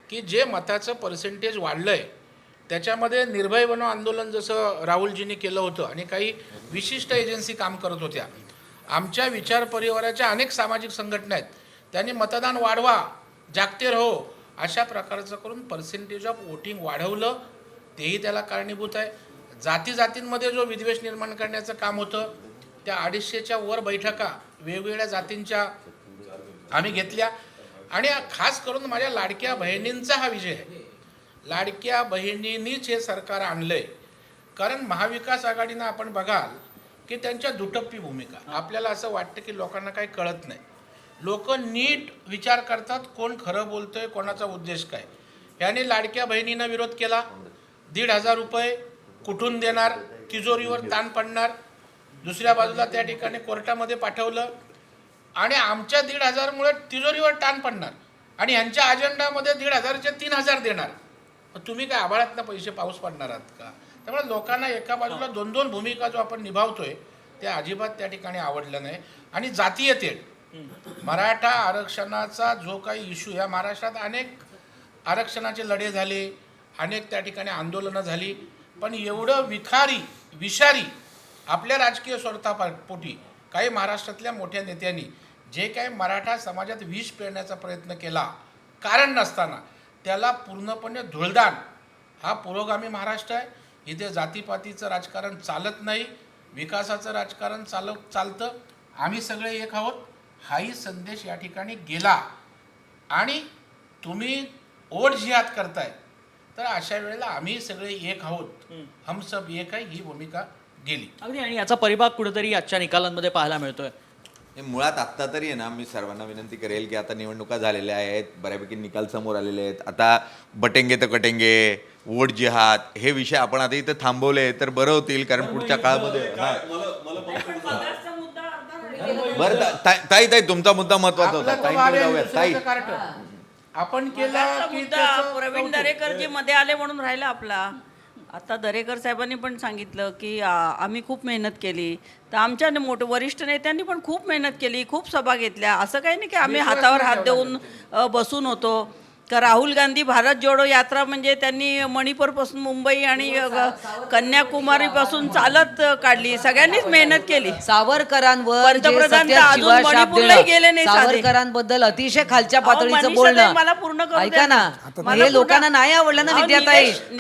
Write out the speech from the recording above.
की जे मताचं पर्सेंटेज वाढलं आहे त्याच्यामध्ये निर्भय बनो आंदोलन जसं राहुलजींनी केलं होतं आणि काही विशिष्ट एजन्सी काम करत होत्या, आमच्या विचार परिवाराच्या अनेक सामाजिक संघटना आहेत, त्यांनी मतदान वाढवा, जागते रहो अशा प्रकारचं करून पर्सेंटेज ऑफ वोटिंग वाढवलं, तेही त्याला कारणीभूत आहे. जाती जातींमध्ये जो विद्वेष निर्माण करण्याचं काम होतं, त्या 250च्या वर बैठका वेगवेगळ्या जातींच्या आम्ही घेतल्या आणि खास करून माझ्या लाडक्या बहिणींचा हा विजय आहे. लाडक्या बहिणींनीच हे सरकार आणलंय. कारण महाविकास आघाडीनं आपण बघाल की त्यांच्या दुटप्पी भूमिका, आपल्याला असं वाटतं की लोकांना काही कळत नाही. लोक नीट विचार करतात कोण खरं बोलतंय, कोणाचा उद्देश काय. याने लाडक्या बहिणींना विरोध केला, 1,500 रुपये कुठून देणार, तिजोरीवर ताण पडणार. दुसऱ्या बाजूला त्या ठिकाणी कोर्टामध्ये पाठवलं आणि आमच्या 1,500मुळे तिजोरीवर ताण पडणार आणि यांच्या अजेंडामध्ये 1,500चे 3,000 देणार. तुम्ही काय आभाळातनं पैसे पाऊस पडणार आहात का? त्यामुळे लोकांना एका बाजूला 2-2 भूमिका जो आपण निभावतोय ते अजिबात त्या ठिकाणी आवडलं नाही. आणि जातीय तेढ, मराठा आरक्षणाचा जो काही इश्यू, या महाराष्ट्रात अनेक आरक्षणाचे लढे झाले, अनेक त्या ठिकाणी आंदोलनं झाली, पण एवढं विषारी आपल्या राजकीय स्वार्थापोटी काही महाराष्ट्रातल्या मोठ्या नेत्यांनी जे काही मराठा समाजात विष पेरण्याचा प्रयत्न केला कारण नसताना, त्याला पूर्णपणे धुळदाण. हा पुरोगामी महाराष्ट्र आहे, इथे जातीपातीचं राजकारण चालत नाही, विकासाचं राजकारण चालतं. आम्ही सगळे एक आहोत, हाही संदेश या ठिकाणी गेला. आणि तुम्ही ओट जिहाद करताय तर अशा वेळेला आम्ही सगळे एक आहोत, हम सब एक आहे, ही भूमिका गेली. अगदी. आणि याचा परिभाग कुठेतरी आजच्या निकालांमध्ये पाहायला मिळतोय. मुळात आत्ता तरी आहे ना, मी सर्वांना विनंती करेल की आता निवडणुका झालेल्या आहेत, बऱ्यापैकी निकाल समोर आलेले आहेत. आता बटेंगे तर कटेंगे, वोट जिहाद हे विषय आपण आता इथं थांबवले तर बरं होतील, कारण पुढच्या काळामध्ये बरं. ताई तुमचा मुद्दा महत्वाचा होता. ताई आपण केला की प्रवीण दरेकर जे मध्ये आले म्हणून राहिला आपला. आता दरेकर साहेबांनी पण सांगितलं की आम्ही खूप मेहनत केली, तर आमच्या मोठे वरिष्ठ नेत्यांनी पण खूप मेहनत केली, खूप सभा घेतल्या. असं काही नाही की आम्ही हातावर हात देऊन बसून होतो. का राहुल गांधी भारत जोडो यात्रा म्हणजे त्यांनी मणिपूरपासून मुंबई आणि कन्याकुमारीपासून चालत काढली. सगळ्यांनीच मेहनत केली. सावरकरांवर जे पंतप्रधान तर सत्यात अजून शिवाशाप मणिपूरलाही गेले देणं, नाही साधे. सावरकरांबद्दल अतिशय खालच्या पातळीचं मनीषा ताई, बोलणं, मला पूर्ण करू ऐका द्या. ना, मला हे पूर्ण- लोकांना नाही आवडलं ना अहो, विद्याताई. निलेश-